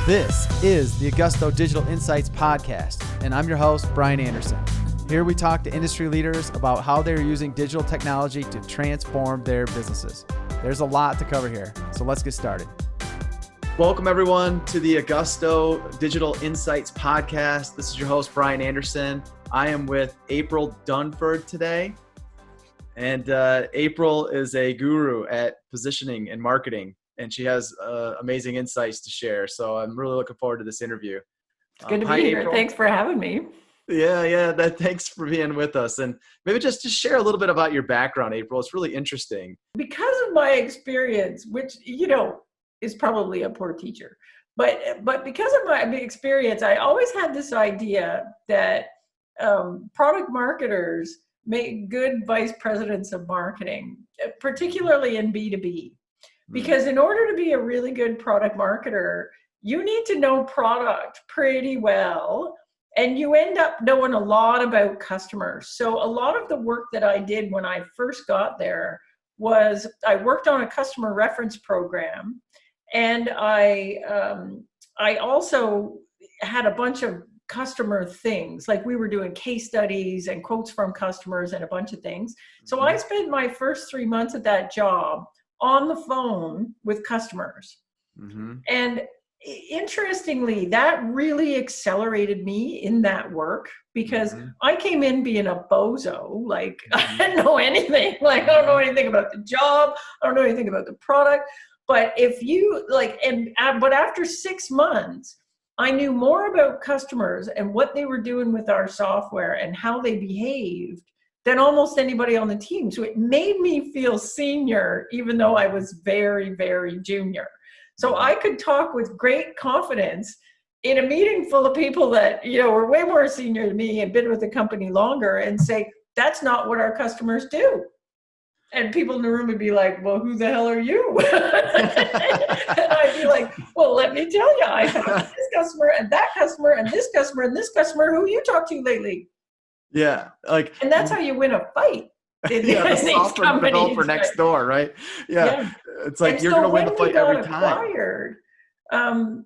This is the Augusto Digital Insights Podcast, and I'm your host, Brian Anderson. Here we talk to industry leaders about how they're using digital technology to transform their businesses. There's a lot to cover here, so let's get started. Welcome, everyone, to the Augusto Digital Insights Podcast. This is your host, Brian Anderson. I am with April Dunford today, and April is a guru at positioning and marketing, and she has amazing insights to share. So I'm really looking forward to this interview. It's good to be here. April. Thanks for having me. Thanks for being with us. And maybe just share a little bit about your background, April. It's really interesting. Because of my experience, which, is probably a poor teacher, but because of my experience, I always had this idea that product marketers make good vice presidents of marketing, particularly in B2B. Because in order to be a really good product marketer, you need to know product pretty well, and you end up knowing a lot about customers. So a lot of the work that I did when I first got there was I worked on a customer reference program, and I also had a bunch of customer things, like we were doing case studies and quotes from customers and a bunch of things. So I spent my first 3 months at that job on the phone with customers. And interestingly, that really accelerated me in that work, because I came in being a bozo. Like, I didn't know anything. Like, I don't know anything about the job. I don't know anything about the product. But but after 6 months, I knew more about customers and what they were doing with our software and how they behaved than almost anybody on the team. So it made me feel senior, even though I was very, very junior. So I could talk with great confidence in a meeting full of people that, were way more senior than me and been with the company longer, and say, that's not what our customers do. And people in the room would be like, well, who the hell are you? And I'd be like, well, let me tell you, I have this customer and that customer and this customer and this customer. Who you talked to lately? Yeah. And that's how you win a fight. The software developer next door, right? Yeah. It's like, you're going to win the fight every time.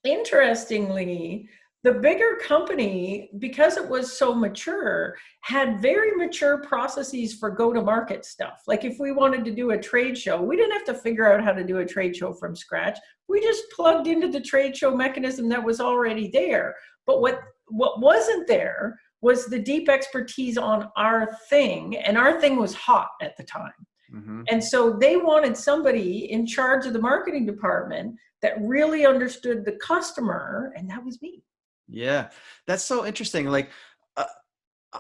Interestingly, the bigger company, because it was so mature, had very mature processes for go-to-market stuff. Like if we wanted to do a trade show, we didn't have to figure out how to do a trade show from scratch. We just plugged into the trade show mechanism that was already there. But what wasn't there was the deep expertise on our thing, and our thing was hot at the time. And so they wanted somebody in charge of the marketing department that really understood the customer, and that was me. Yeah, that's so interesting. Like,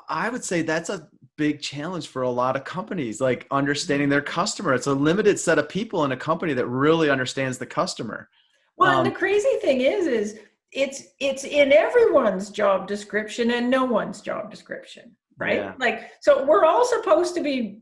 I would say that's a big challenge for a lot of companies, like understanding their customer. It's a limited set of people in a company that really understands the customer. Well, and the crazy thing is it's in everyone's job description and no one's job description, right? Yeah. Like, so we're all supposed to be,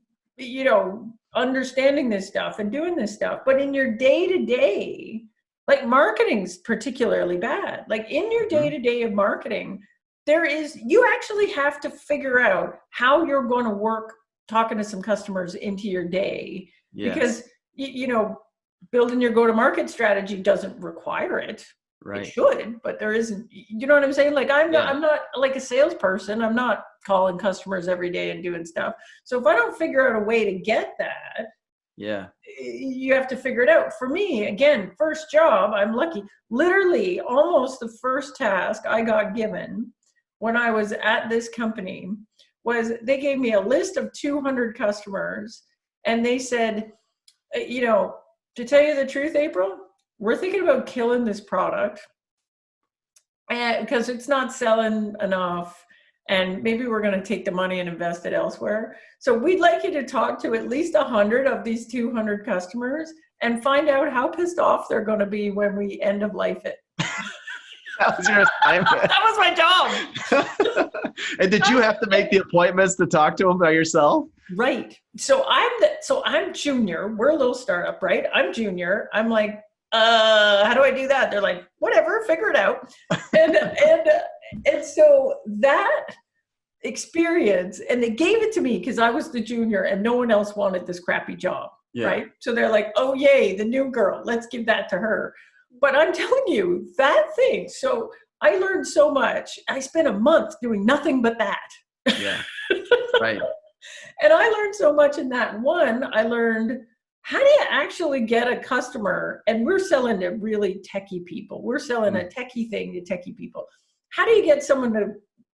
understanding this stuff and doing this stuff, but in your day-to-day, like marketing's particularly bad. Like in your day-to-day of marketing, you actually have to figure out how you're going to work talking to some customers into your day. Yes. Because, building your go-to-market strategy doesn't require it. Right. It should, but there isn't, you know what I'm saying? Like I'm not like a salesperson. I'm not calling customers every day and doing stuff. So if I don't figure out a way to get that, you have to figure it out. For me, again, first job, I'm lucky. Literally almost the first task I got given when I was at this company was they gave me a list of 200 customers, and they said, to tell you the truth, April, we're thinking about killing this product because it's not selling enough, and maybe we're going to take the money and invest it elsewhere. So we'd like you to talk to at least 100 of these 200 customers and find out how pissed off they're going to be when we end of life it. That was your assignment. That was my job. And did you have to make the appointments to talk to them by yourself? Right. So I'm junior. We're a little startup, right? I'm junior. I'm like, how do I do that? They're like, whatever, figure it out. And so that experience, and they gave it to me because I was the junior and no one else wanted this crappy job. Right. So they're like, oh, yay, the new girl, let's give that to her. but I'm telling you that thing. So I learned so much. I spent a month doing nothing but that. Yeah. Right. And I learned so much in that. One, I learned, how do you actually get a customer? And we're selling to really techie people. We're selling a techie thing to techie people. How do you get someone to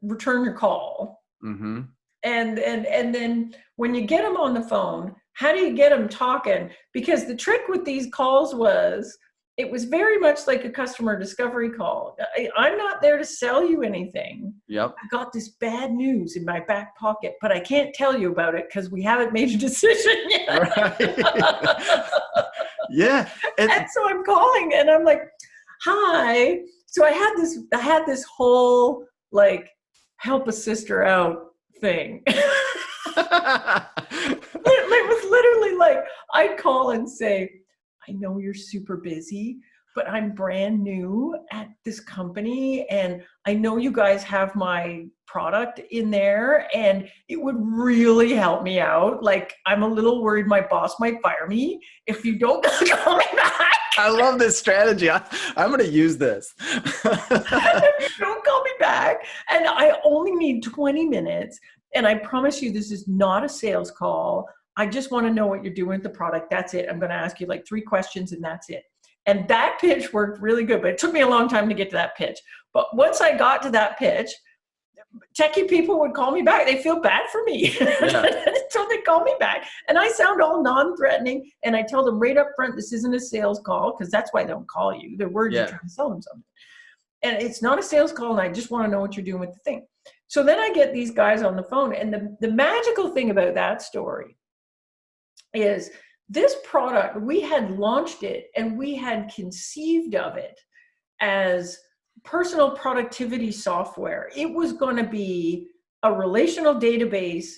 return your call? Mm-hmm. And then when you get them on the phone, how do you get them talking? Because the trick with these calls was, it was very much like a customer discovery call. I'm not there to sell you anything. Yep. I got this bad news in my back pocket, but I can't tell you about it because we haven't made a decision yet. Right. Yeah. And so I'm calling and I'm like, hi. So I had this whole like help a sister out thing. It was literally like, I'd call and say, I know you're super busy, but I'm brand new at this company and I know you guys have my product in there and it would really help me out. Like, I'm a little worried my boss might fire me if you don't call me back. I love this strategy. I'm going to use this. If you don't call me back, and I only need 20 minutes, and I promise you this is not a sales call. I just want to know what you're doing with the product. That's it. I'm going to ask you like 3 questions and that's it. And that pitch worked really good, but it took me a long time to get to that pitch. But once I got to that pitch, techie people would call me back. They feel bad for me. Yeah. So they call me back and I sound all non-threatening. And I tell them right up front, this isn't a sales call, because that's why they don't call you. They're worried you're trying to sell them something. And it's not a sales call. And I just want to know what you're doing with the thing. So then I get these guys on the phone. And the magical thing about that story is this product, we had launched it and we had conceived of it as personal productivity software. It was going to be a relational database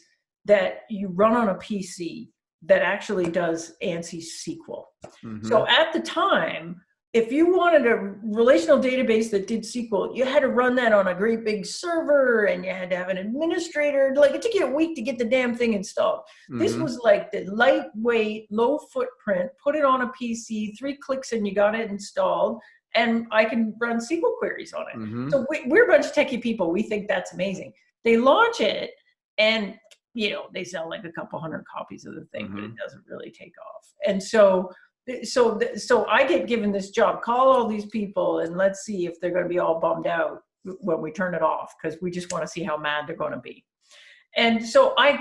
that you run on a PC that actually does ANSI SQL. Mm-hmm. So at the time, if you wanted a relational database that did SQL, you had to run that on a great big server and you had to have an administrator. Like, it took you a week to get the damn thing installed. Mm-hmm. This was like the lightweight, low footprint, put it on a PC, 3 clicks and you got it installed. And I can run SQL queries on it. Mm-hmm. So we're a bunch of techie people. We think that's amazing. They launch it and, you know, they sell like a couple hundred copies of the thing, mm-hmm. but it doesn't really take off. And so I get given this job, call all these people and let's see if they're going to be all bummed out when we turn it off, because we just want to see how mad they're going to be. And so I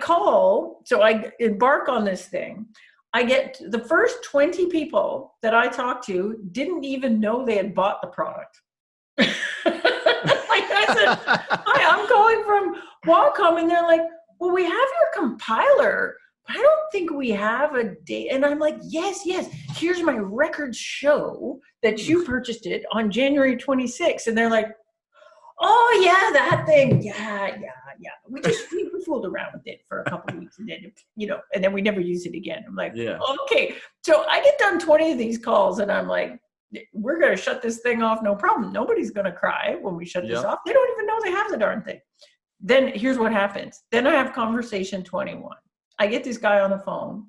embark on this thing. I get the first 20 people that I talked to didn't even know they had bought the product. Like I said, hi, I'm calling from Wacom, and they're like, well, we have your compiler. I don't think we have a date. And I'm like, yes. Here's my records show that you purchased it on January 26th. And they're like, oh yeah, that thing. Yeah. We fooled around with it for a couple of weeks and then, and then we never use it again. I'm like, okay. So I get done 20 of these calls and I'm like, we're going to shut this thing off. No problem. Nobody's going to cry when we shut this off. They don't even know they have the darn thing. Then here's what happens. Then I have conversation 21. I get this guy on the phone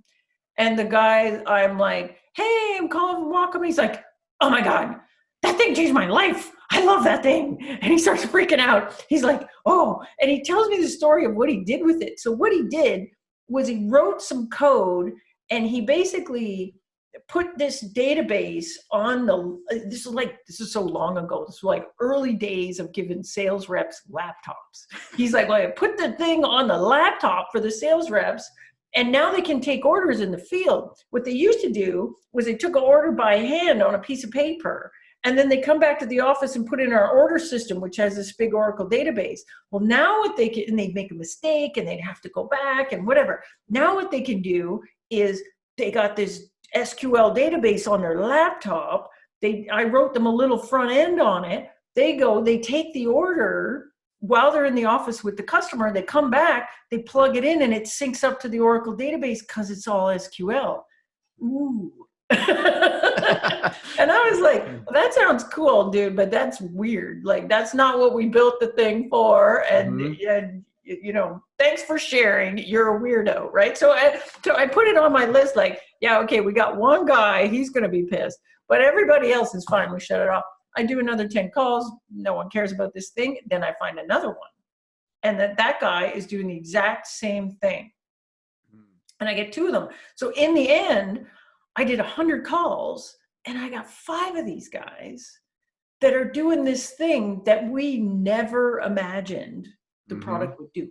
and the guy, I'm like, hey, I'm calling from Wacom. He's like, oh my God, that thing changed my life. I love that thing. And he starts freaking out. He's like, oh, and he tells me the story of what he did with it. So what he did was he wrote some code and he basically put this database on this is so long ago. This was like early days of giving sales reps laptops. He's like, well, I put the thing on the laptop for the sales reps and now they can take orders in the field. What they used to do was they took an order by hand on a piece of paper and then they come back to the office and put in our order system, which has this big Oracle database. Well, now what they can, and they'd make a mistake and they'd have to go back and whatever. Now what they can do is they got this SQL database on their laptop. I wrote them a little front end on it. They take the order while they're in the office with the customer. They come back, they plug it in and it syncs up to the Oracle database because it's all SQL. Ooh. And I was like, well, that sounds cool, dude, but that's weird. Like, that's not what we built the thing for. And, and thanks for sharing. You're a weirdo, right? So I put it on my list like, yeah, okay, we got one guy. He's going to be pissed. but everybody else is fine. We shut it off. I do another 10 calls. No one cares about this thing. Then I find another one. And that guy is doing the exact same thing. And I get 2 of them. So in the end, I did 100 calls and I got 5 of these guys that are doing this thing that we never imagined the product would do.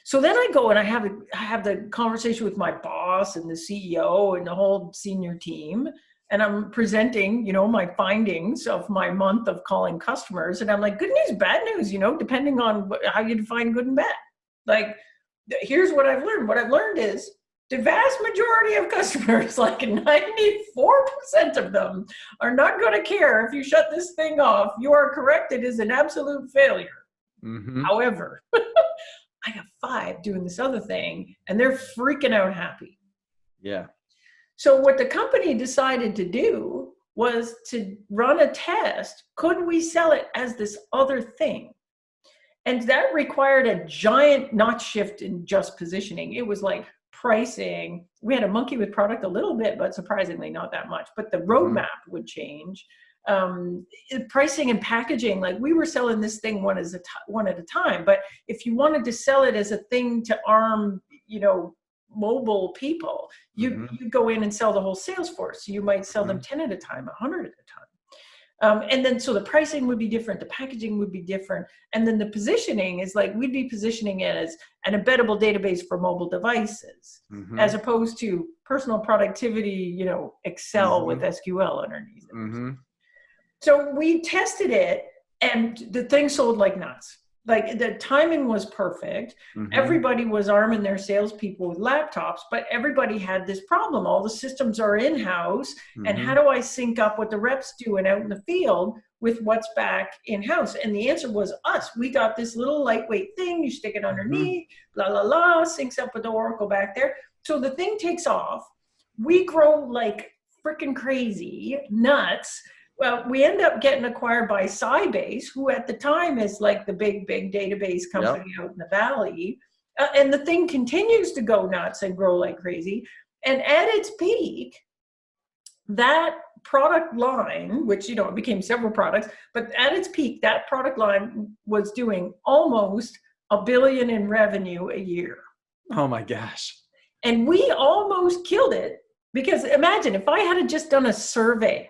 So then I go and I have the conversation with my boss and the CEO and the whole senior team. And I'm presenting, my findings of my month of calling customers. And I'm like, good news, bad news, depending on how you define good and bad. Like, here's what I've learned. What I've learned is the vast majority of customers, like 94% of them, are not going to care if you shut this thing off. You are correct. It is an absolute failure. However, I got 5 doing this other thing, and they're freaking out happy. Yeah. So what the company decided to do was to run a test. Could we sell it as this other thing? And that required a giant not shift in just positioning. It was like pricing. We had a monkey with product a little bit, but surprisingly not that much. But the roadmap would change. Pricing and packaging, like we were selling this thing one at a time. But if you wanted to sell it as a thing to arm, mobile people, you go in and sell the whole sales force. So you might sell them 10 at a time, 100 at a time. And then so the pricing would be different, the packaging would be different. And then the positioning is like, we'd be positioning it as an embeddable database for mobile devices, as opposed to personal productivity, Excel with SQL underneath it. So we tested it and the thing sold like nuts. Like the timing was perfect. Everybody was arming their salespeople with laptops, but everybody had this problem. All the systems are in-house. And how do I sync up what the reps doing out in the field with what's back in-house? And the answer was us. We got this little lightweight thing. You stick it underneath, syncs up with the Oracle back there. So the thing takes off. We grow like freaking crazy, nuts. Well, we end up getting acquired by Sybase, who at the time is like the big database company out in the valley. And the thing continues to go nuts and grow like crazy. And at its peak, that product line, which, it became several products, but at its peak, that product line was doing almost $1 billion in revenue a year. Oh my gosh. And we almost killed it because imagine if I had just done a survey.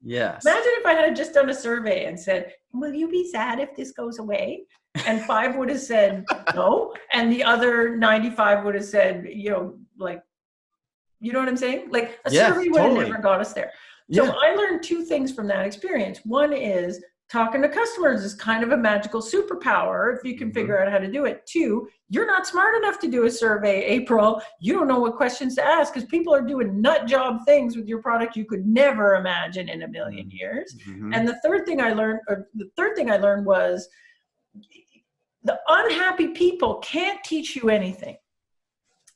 Yes. Imagine if I had just done a survey and said, will you be sad if this goes away? And 5 would have said no. And the other 95 would have said, you know what I'm saying? Like a survey would have never got us there. So I learned 2 things from that experience. One is talking to customers is kind of a magical superpower if you can figure out how to do it. 2, you're not smart enough to do a survey, April. You don't know what questions to ask because people are doing nut job things with your product you could never imagine in a million years. And the third thing I learned was the unhappy people can't teach you anything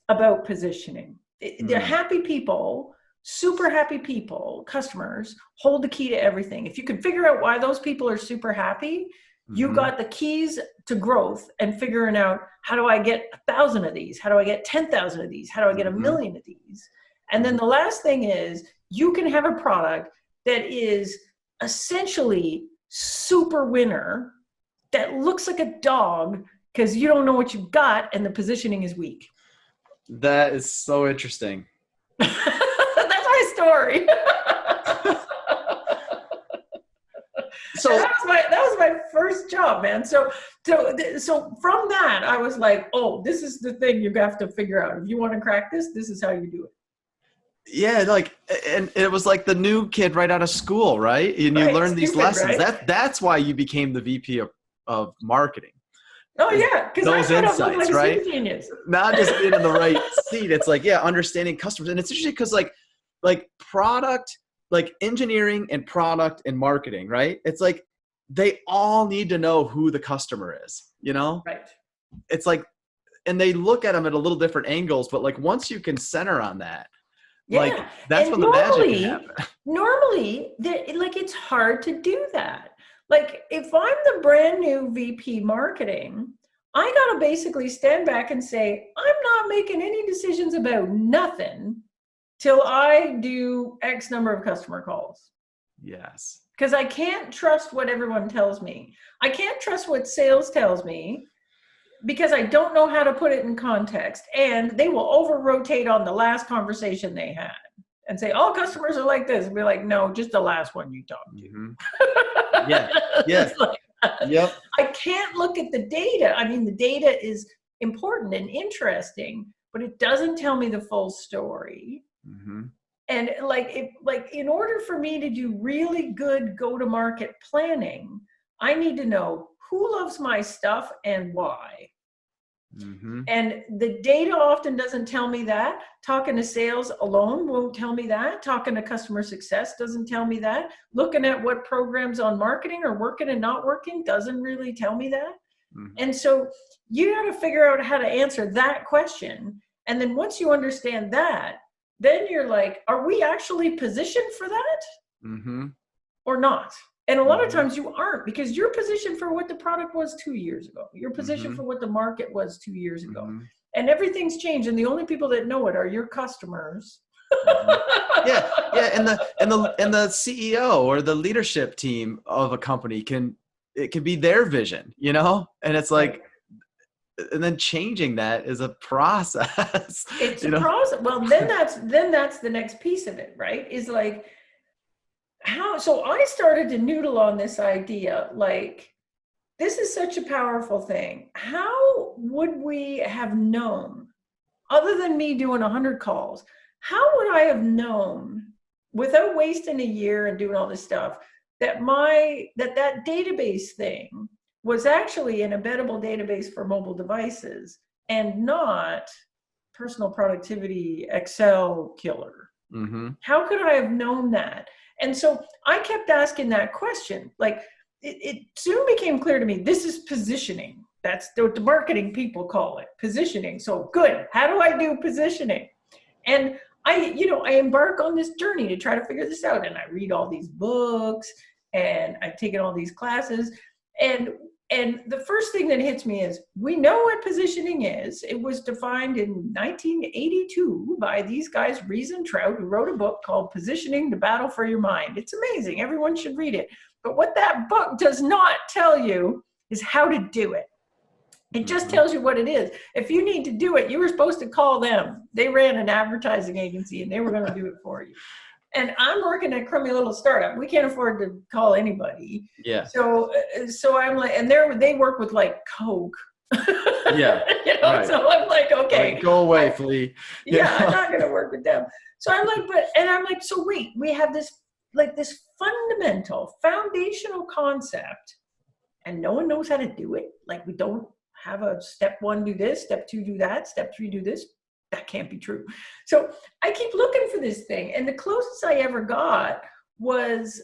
about positioning. The happy people, super happy people, customers, hold the key to everything. If you can figure out why those people are super happy, you got the keys to growth and figuring out, how do I get 1,000 of these? How do I get 10,000 of these? How do I get 1,000,000 of these? And then the last thing is you can have a product that is essentially super winner that looks like a dog because you don't know what you've got and the positioning is weak. That is so interesting. That's my story. So that was my first job, man. So from that, I was like, oh, this is the thing you have to figure out. If you want to crack this, this is how you do it. Yeah, and it was like the new kid right out of school, right? And you learn these lessons. Right? That's why you became the VP of marketing. Oh yeah, because those insights, like right? Genius. Not just being in the right seat. It's like, understanding customers, and it's interesting because like product, like engineering and product and marketing, right? It's like they all need to know who the customer is, Right. It's like, and they look at them at a little different angles, but like once you can center on that, like that's when the magic can happen. Normally, it's hard to do that. Like if I'm the brand new VP marketing, I got to basically stand back and say, I'm not making any decisions about nothing till I do X number of customer calls. Yes. Because I can't trust what everyone tells me. I can't trust what sales tells me because I don't know how to put it in context. And they will over-rotate on the last conversation they had and say, all customers are like this. And be like, no, just the last one you talked to. Mm-hmm. Yeah. Yeah. Like, Yep. I can't look at the data. I mean, the data is important and interesting, but it doesn't tell me the full story. Mm-hmm. And in order for me to do really good go-to-market planning, I need to know who loves my stuff and why. Mm-hmm. And the data often doesn't tell me that. Talking to sales alone won't tell me that. Talking to customer success doesn't tell me that. Looking at what programs on marketing are working and not working doesn't really tell me that. Mm-hmm. And so you got to figure out how to answer that question. And then once you understand that, then you're like, are we actually positioned for that? Mm-hmm. Or not? And a lot of times you aren't, because you're positioned for what the product was 2 years ago. You're positioned for what the market was 2 years ago. Mm-hmm. And everything's changed. And the only people that know it are your customers. Yeah. And the CEO or the leadership team of a company can be their vision, you know? And it's like, and then changing that is a process. It's a process. Well, then that's the next piece of it, right? Is like, so I started to noodle on this idea, like, this is such a powerful thing. How would we have known, other than me doing 100 calls, how would I have known without wasting a year and doing all this stuff that that database thing was actually an embeddable database for mobile devices and not personal productivity Excel killer? Mm-hmm. How could I have known that? And so I kept asking that question. Like, it soon became clear to me, this is positioning. That's what the marketing people call it, positioning. So good. How do I do positioning? And I embark on this journey to try to figure this out. And I read all these books and I've taken all these classes. And the first thing that hits me is, we know what positioning is. It was defined in 1982 by these guys, Rees and Trout, who wrote a book called Positioning: The Battle for Your Mind. It's amazing. Everyone should read it. But what that book does not tell you is how to do it. It just tells you what it is. If you need to do it, you were supposed to call them. They ran an advertising agency and they were going to do it for you. And I'm working at a crummy little startup. We can't afford to call anybody. Yeah. So I'm like, and they work with like Coke. Yeah. Right. So I'm like, okay, like, go away, Flea. Yeah, I'm not going to work with them. So I'm like, so wait, we have this fundamental, foundational concept, and no one knows how to do it. Like, we don't have a step 1, do this, step 2, do that, step 3, do this. That can't be true. So I keep looking for this thing. And the closest I ever got was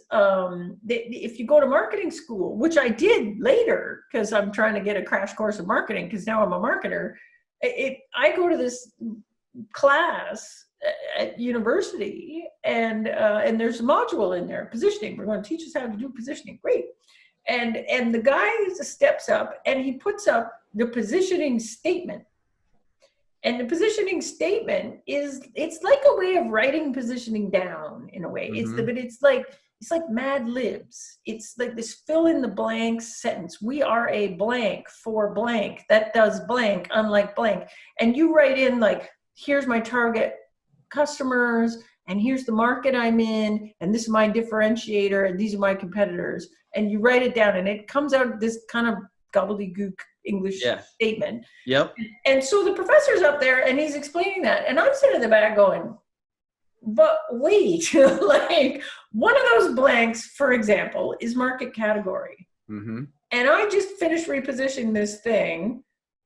if you go to marketing school, which I did later because I'm trying to get a crash course of marketing because now I'm a marketer. I go to this class at university and there's a module in there, positioning. We're going to teach us how to do positioning. Great. And the guy steps up and he puts up the positioning statement. And the positioning statement it's like a way of writing positioning down in a way. Mm-hmm. It's like Mad Libs. It's like this fill in the blanks sentence. We are a blank for blank that does blank, unlike blank. And you write in like, here's my target customers, and here's the market I'm in, and this is my differentiator, and these are my competitors. And you write it down, and it comes out this kind of gobbledygook English statement. Yep. And so the professor's up there, and he's explaining that, and I'm sitting in the back going, but wait, like, one of those blanks, for example, is market category. Mm-hmm. And I just finished repositioning this thing.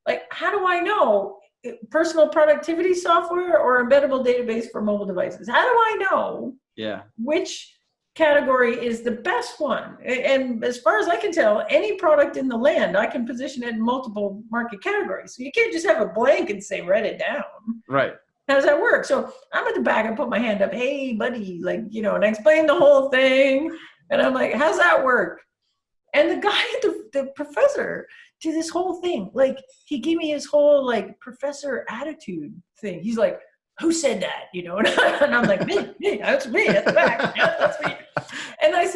Like, how do I know? Personal productivity software or embeddable database for mobile devices? How do I know which category is the best one? And as far as I can tell, any product in the land, I can position it in multiple market categories. So you can't just have a blank and say, write it down. Right. How does that work? So I'm at the back and put my hand up, hey, buddy, like, and I explain the whole thing. And I'm like, how's that work? And the guy, the professor, did this whole thing. Like, he gave me his whole, like, professor attitude thing. He's like, who said that? And I'm like, me, that's me at the back. Yeah, that's me. And I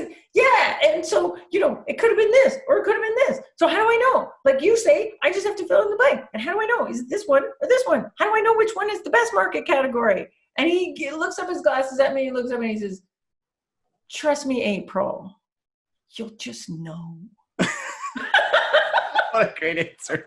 like you say, I just have to fill in the blank. And how do I know? Is it this one or this one? How do I know which one is the best market category? And he looks up his glasses at me, he looks up and he says, trust me, April, you'll just know. What a great answer.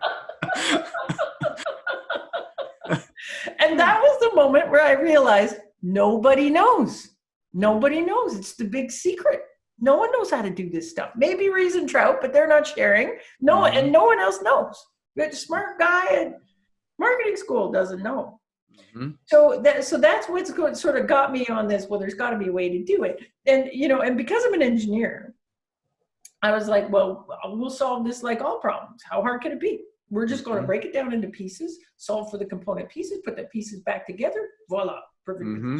And that was the moment where I realized nobody knows. Nobody knows. It's the big secret. No one knows how to do this stuff. Maybe Rees and Trout, but they're not sharing. And no one else knows. The smart guy at marketing school doesn't know. Mm-hmm. So that's what's sort of got me on this. Well, there's got to be a way to do it. And, and because I'm an engineer, I was like, well, we'll solve this like all problems. How hard can it be? We're just going to break it down into pieces, solve for the component pieces, put the pieces back together. Voila. Perfect. Mm-hmm.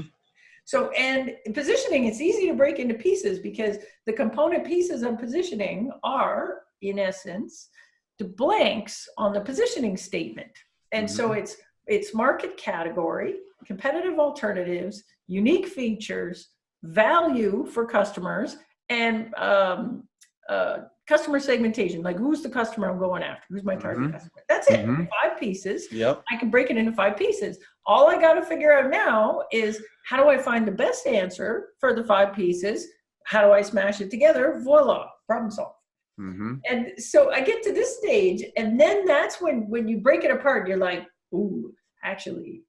So, and positioning, it's easy to break into pieces because the component pieces of positioning are, in essence, the blanks on the positioning statement. And so it's market category, competitive alternatives, unique features, value for customers, and customer segmentation. Like, who's the customer I'm going after? Who's my target customer? That's it. 5 pieces. Yep. I can break it into 5 pieces. All I got to figure out now is, how do I find the best answer for the 5 pieces? How do I smash it together? Voila, problem solved. And so I get to this stage, and then that's when you break it apart, you're like, ooh, actually,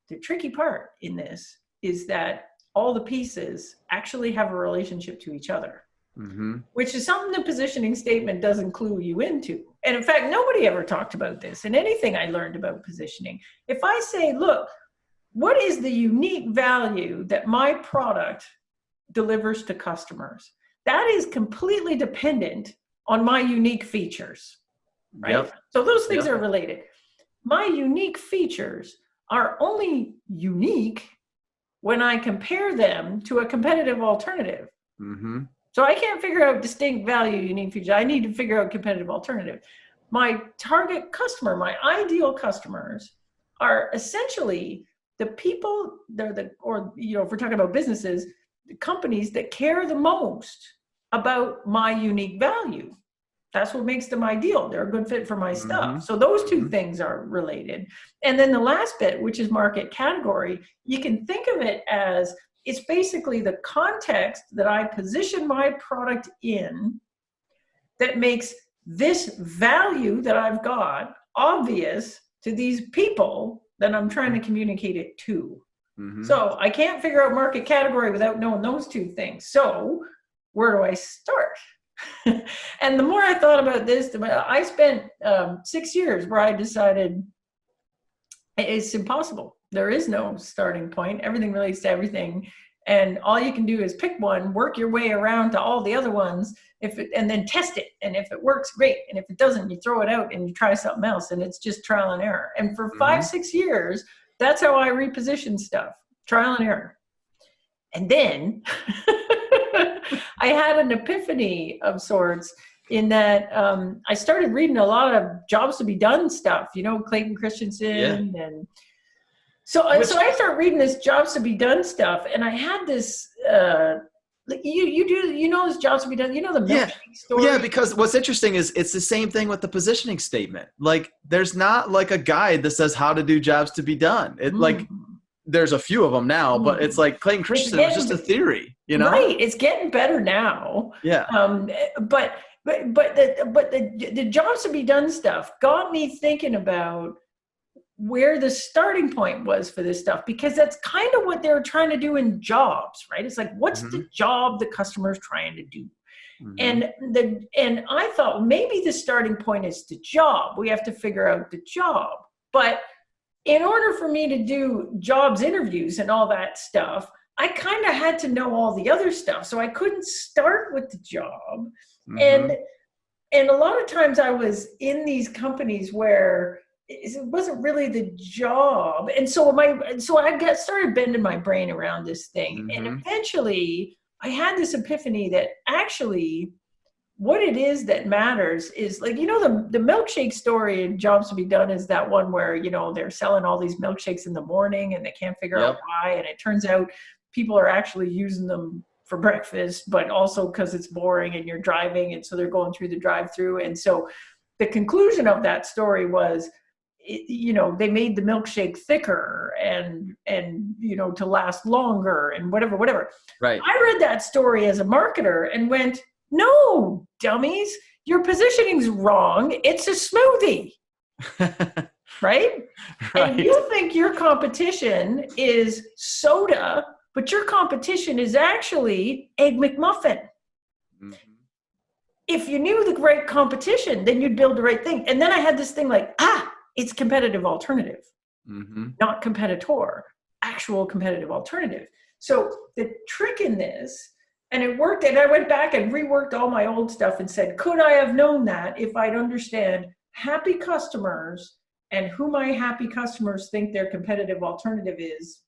the tricky part in this is that all the pieces actually have a relationship to each other. Which is something the positioning statement doesn't clue you into. And in fact, nobody ever talked about this in anything I learned about positioning. If I say, look, what is the unique value that my product delivers to customers? That is completely dependent on my unique features, right? Yep. So those things are related. My unique features are only unique when I compare them to a competitive alternative. So I can't figure out distinct value, unique feature. I need to figure out competitive alternative. My target customer, my ideal customers, are essentially the people, if we're talking about businesses, the companies that care the most about my unique value. That's what makes them ideal. They're a good fit for my stuff. So those 2 things are related. And then the last bit, which is market category, you can think of it as, it's basically the context that I position my product in that makes this value that I've got obvious to these people that I'm trying to communicate it to. So I can't figure out market category without knowing those 2 things. So where do I start? And the more I thought about this, I spent 6 years where I decided it's impossible. There is no starting point. Everything relates to everything. And all you can do is pick one, work your way around to all the other ones, and then test it. And if it works, great. And if it doesn't, you throw it out and you try something else. And it's just trial and error. And for 5-6 years, that's how I reposition stuff. Trial and error. And then I had an epiphany of sorts in that I started reading a lot of jobs to be done stuff, Clayton Christensen and so I started reading this jobs to be done stuff, and I had this. You know this jobs to be done. You know the milkshake story. Yeah, because what's interesting is it's the same thing with the positioning statement. Like, there's not like a guide that says how to do jobs to be done. It like there's a few of them now, but it's like Clayton Christensen was just a theory, Right, it's getting better now. Yeah. But the jobs to be done stuff got me thinking about where the starting point was for this stuff, because that's kind of what they're trying to do in jobs, right? It's like, what's the job the customer's trying to do? And I thought maybe the starting point is the job. We have to figure out the job. But in order for me to do jobs interviews and all that stuff, I kind of had to know all the other stuff. So I couldn't start with the job. And a lot of times I was in these companies where it wasn't really the job. And so I started bending my brain around this thing. And eventually I had this epiphany that actually what it is that matters is, like, the milkshake story in Jobs to be Done is that one where, they're selling all these milkshakes in the morning and they can't figure out why. And it turns out people are actually using them for breakfast, but also because it's boring and you're driving. And so they're going through the drive-through. And so the conclusion of that story was, they made the milkshake thicker and to last longer and whatever. Right. I read that story as a marketer and went, no, dummies, your positioning's wrong. It's a smoothie. Right? And you think your competition is soda, but your competition is actually Egg McMuffin. Mm-hmm. If you knew the right competition, then you'd build the right thing. And then I had this thing like, it's competitive alternative, not competitor, actual competitive alternative. So the trick in this, and it worked, and I went back and reworked all my old stuff and said, could I have known that if I'd understand happy customers and who my happy customers think their competitive alternative is,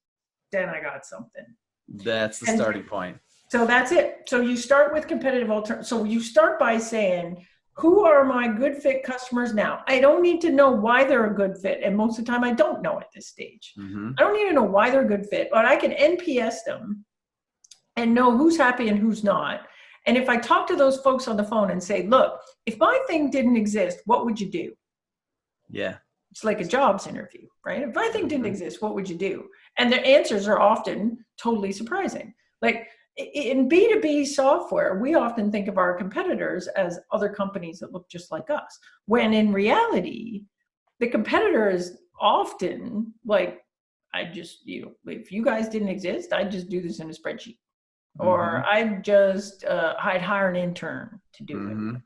then I got something. That's the starting point. So that's it. So you start with competitive alternative. So you start by saying, who are my good fit customers now? I don't need to know why they're a good fit. And most of the time I don't know at this stage. I don't need to know why they're a good fit, but I can NPS them and know who's happy and who's not. And if I talk to those folks on the phone and say, look, if my thing didn't exist, what would you do? Yeah. It's like a jobs interview, right? If my thing didn't exist, what would you do? And their answers are often totally surprising. Like in B2B software, we often think of our competitors as other companies that look just like us, when in reality, the competitor is often like, if you guys didn't exist, I'd just do this in a spreadsheet. Or I'd hire an intern to do it.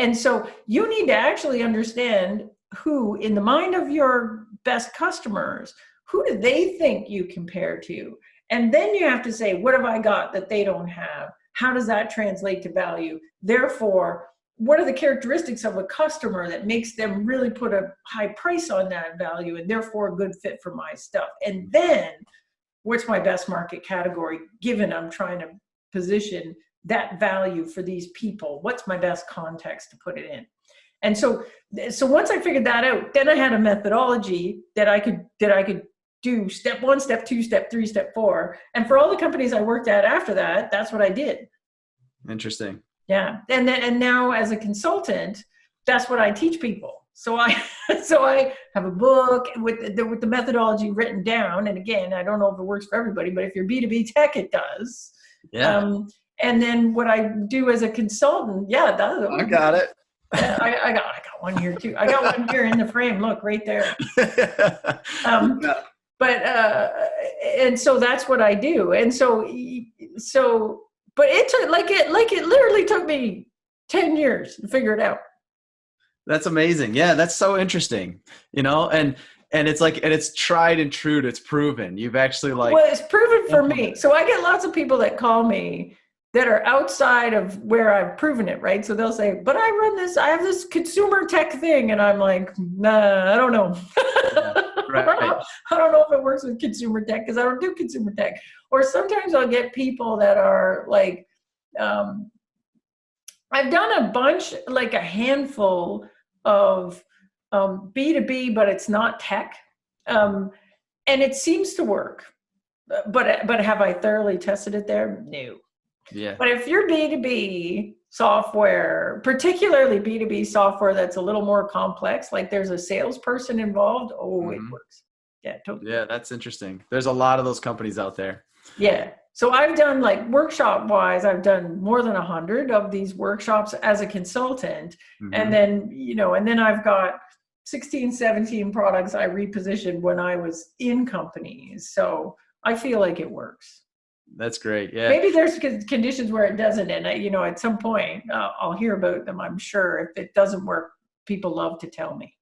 And so you need to actually understand who, in the mind of your best customers, who do they think you compare to? And then you have to say, what have I got that they don't have? How does that translate to value? Therefore, what are the characteristics of a customer that makes them really put a high price on that value and therefore a good fit for my stuff? And then what's my best market category, given I'm trying to position that value for these people? What's my best context to put it in? And so once I figured that out, then I had a methodology that I could do step 1, step 2, step 3, step 4. And for all the companies I worked at after that, that's what I did. Interesting. Yeah. And now as a consultant, that's what I teach people. So I have a book with the methodology written down. And again, I don't know if it works for everybody, but if you're B2B tech, it does. Yeah. And then what I do as a consultant, I got it. I got one here too. I got one here in the frame. Look right there. And so that's what I do. And but it took it literally took me 10 years to figure it out. That's amazing. Yeah, that's so interesting. And it's tried and true. It's proven. You've actually well, it's proven for me. So I get lots of people that call me that are outside of where I've proven it, right? So they'll say, but I have this consumer tech thing. And I'm like, nah, I don't know. Yeah, right. I don't know if it works with consumer tech because I don't do consumer tech. Or sometimes I'll get people that are like, I've done a bunch, like a handful of B2B, but it's not tech. And it seems to work. But have I thoroughly tested it there? No. Yeah. But if you're B2B software, particularly B2B software that's a little more complex, like there's a salesperson involved, it works. Yeah, totally. Yeah, that's interesting. There's a lot of those companies out there. Yeah. So I've done like workshop wise, I've done more than 100 of these workshops as a consultant. And then I've got 16, 17 products I repositioned when I was in companies. So I feel like it works. That's great. Yeah. Maybe there's conditions where it doesn't. And at some point I'll hear about them. I'm sure if it doesn't work, people love to tell me.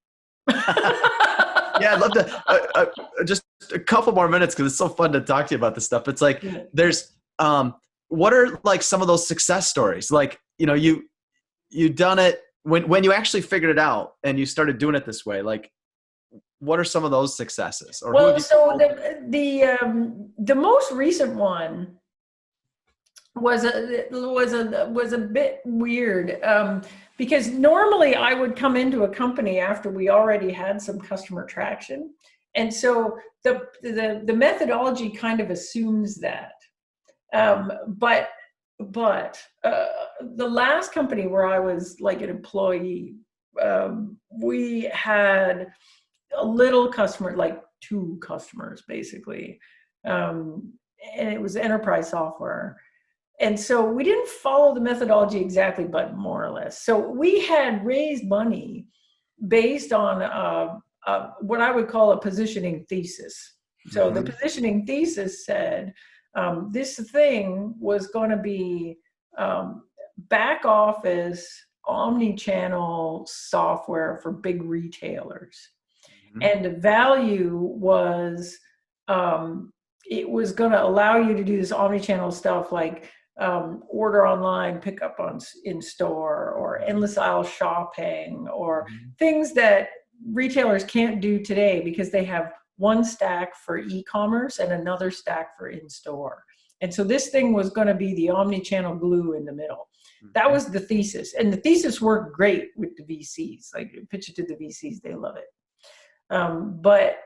Yeah, I'd love to just a couple more minutes because it's so fun to talk to you about this stuff. It's like there's what are like some of those success stories? Like, you done it when you actually figured it out and you started doing it this way. Like, what are some of those successes? Or so the most recent one was a bit weird because normally I would come into a company after we already had some customer traction, and so the methodology kind of assumes that. But the last company where I was like an employee we had a little customer, like 2 customers basically. And it was enterprise software. And so we didn't follow the methodology exactly, but more or less. So we had raised money based on what I would call a positioning thesis. So the positioning thesis said this thing was going to be back office, omni-channel software for big retailers. And the value was it was going to allow you to do this omni-channel stuff like order online, pick up in store, or endless aisle shopping, or things that retailers can't do today because they have one stack for e-commerce and another stack for in-store. And so this thing was going to be the omni-channel glue in the middle. That was the thesis. And the thesis worked great with the VCs. Like, pitch it to the VCs, they love it. But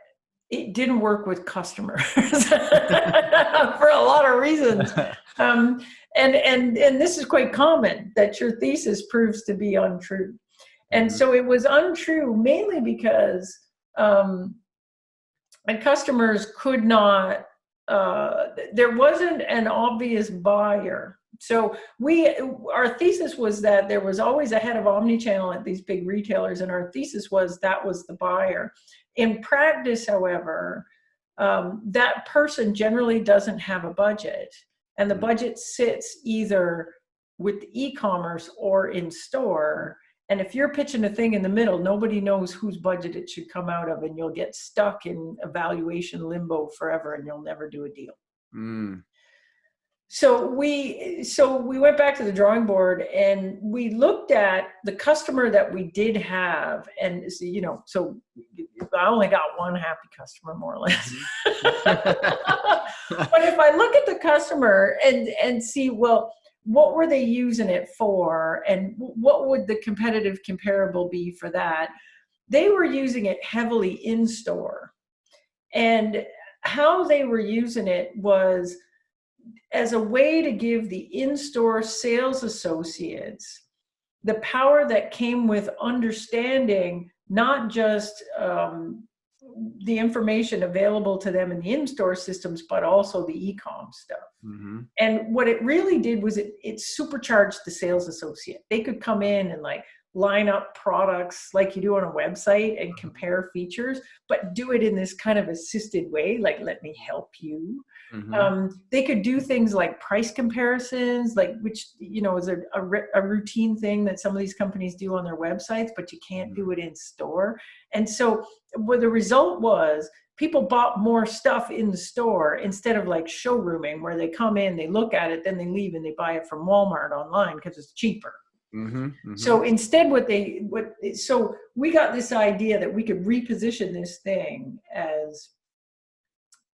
it didn't work with customers for a lot of reasons. And this is quite common, that your thesis proves to be untrue. And so it was untrue mainly because and customers could not, there wasn't an obvious buyer. So our thesis was that there was always a head of omnichannel at these big retailers, and our thesis was that was the buyer. In practice, however, that person generally doesn't have a budget, and the budget sits either with e-commerce or in store. And if you're pitching a thing in the middle, nobody knows whose budget it should come out of, and you'll get stuck in evaluation limbo forever, and you'll never do a deal. So we went back to the drawing board, and we looked at the customer that we did have, and so I only got one happy customer, more or less. But if I look at the customer and see, well, what were they using it for, and what would the competitive comparable be for that? They were using it heavily in store, and how they were using it was as a way to give the in-store sales associates the power that came with understanding not just the information available to them in the in-store systems, but also the e-com stuff. And what it really did was it supercharged the sales associate. They could come in and like line up products like you do on a website and compare features, but do it in this kind of assisted way, like, let me help you. They could do things like price comparisons, like, which, is a routine thing that some of these companies do on their websites, but you can't do it in store. And so what the result was, people bought more stuff in the store instead of like showrooming, where they come in, they look at it, then they leave and they buy it from Walmart online because it's cheaper. So instead so we got this idea that we could reposition this thing as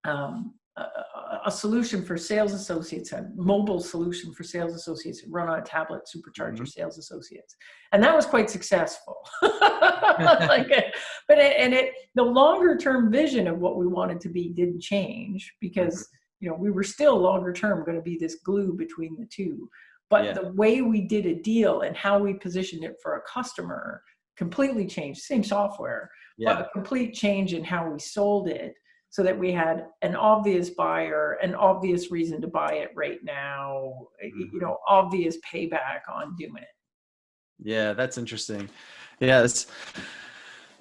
a solution for sales associates, a mobile solution for sales associates, run on a tablet, supercharge your sales associates. And that was quite successful. The longer term vision of what we wanted to be didn't change, because we were still longer term going to be this glue between the two. But the way we did a deal and how we positioned it for a customer completely changed. Same software, but a complete change in how we sold it, so that we had an obvious buyer, an obvious reason to buy it right now, obvious payback on doing it. Yeah, that's interesting. Yeah,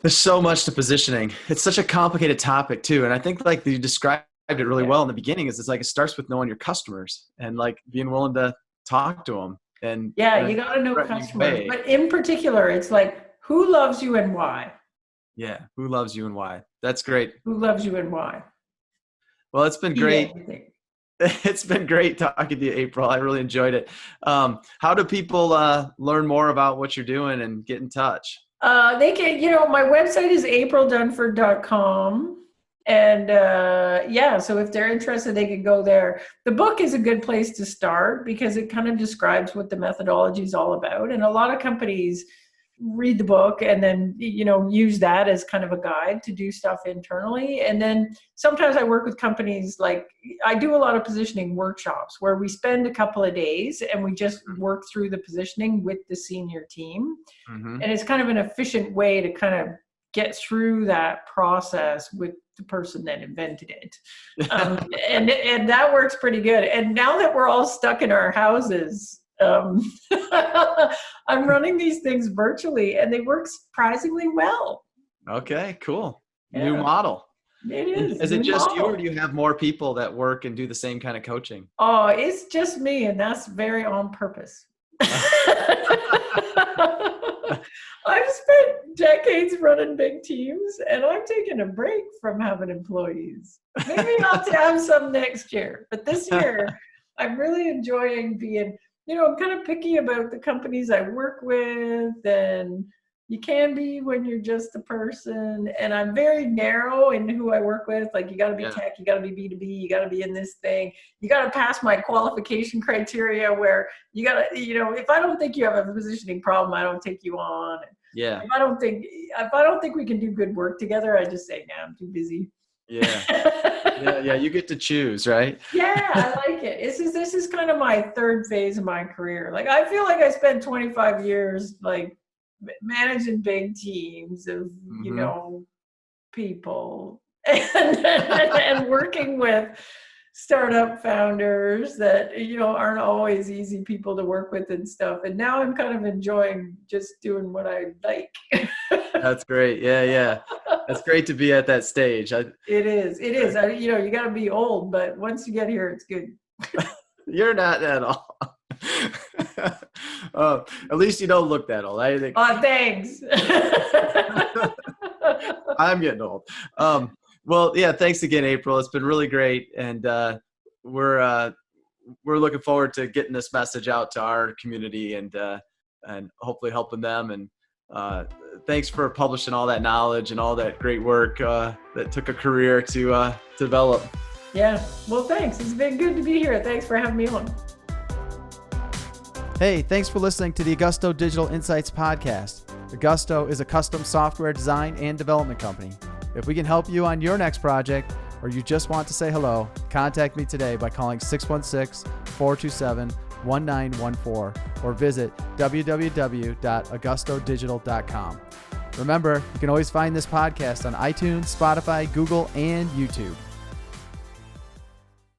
there's so much to positioning. It's such a complicated topic too. And I think like you described it really well in the beginning, is it's like it starts with knowing your customers and like being willing to talk to them. And you got to know customers, but in particular, it's like, who loves you and why? Yeah. Who loves you and why? That's great. Who loves you and why? Well, it's been great. It's been great talking to you, April. I really enjoyed it. How do people learn more about what you're doing and get in touch? They can, my website is aprildunford.com. And so if they're interested, they could go there. The book is a good place to start because it kind of describes what the methodology is all about. And a lot of companies, read the book and then, use that as kind of a guide to do stuff internally. And then sometimes I work with companies, like I do a lot of positioning workshops where we spend a couple of days and we just work through the positioning with the senior team. Mm-hmm. And it's kind of an efficient way to kind of get through that process with the person that invented it. And that works pretty good. And now that we're all stuck in our houses, I'm running these things virtually and they work surprisingly well. Okay, cool. Yeah. New model. It is. Is it just you, or do you have more people that work and do the same kind of coaching? Oh, it's just me, and that's very on purpose. I've spent decades running big teams, and I'm taking a break from having employees. Maybe I'll have some next year, but this year I'm really enjoying being, I'm kind of picky about the companies I work with, and you can be when you're just a person. And I'm very narrow in who I work with. Like, you got to be tech, you got to be B2B, you got to be in this thing. You got to pass my qualification criteria where you got to, if I don't think you have a positioning problem, I don't take you on. Yeah. If I don't think we can do good work together, I just say, nah, I'm too busy. Yeah. Yeah. You get to choose, right? Yeah, I like it. This is kind of my third phase of my career. Like, I feel like I spent 25 years, like, managing big teams of, people and working with startup founders that, aren't always easy people to work with and stuff. And now I'm kind of enjoying just doing what I like. That's great. Yeah. That's great to be at that stage. It is. You got to be old, but once you get here, it's good. You're not at all. At least you don't look that old. I think. Oh, thanks. I'm getting old. Well, yeah. Thanks again, April. It's been really great, and we're looking forward to getting this message out to our community and hopefully helping them. And thanks for publishing all that knowledge and all that great work that took a career to develop. Yeah. Well, thanks. It's been good to be here. Thanks for having me on. Hey, thanks for listening to the Augusto Digital Insights podcast. Augusto is a custom software design and development company. If we can help you on your next project, or you just want to say hello, contact me today by calling 616-427-1914 or visit www.augustodigital.com. Remember, you can always find this podcast on iTunes, Spotify, Google, and YouTube.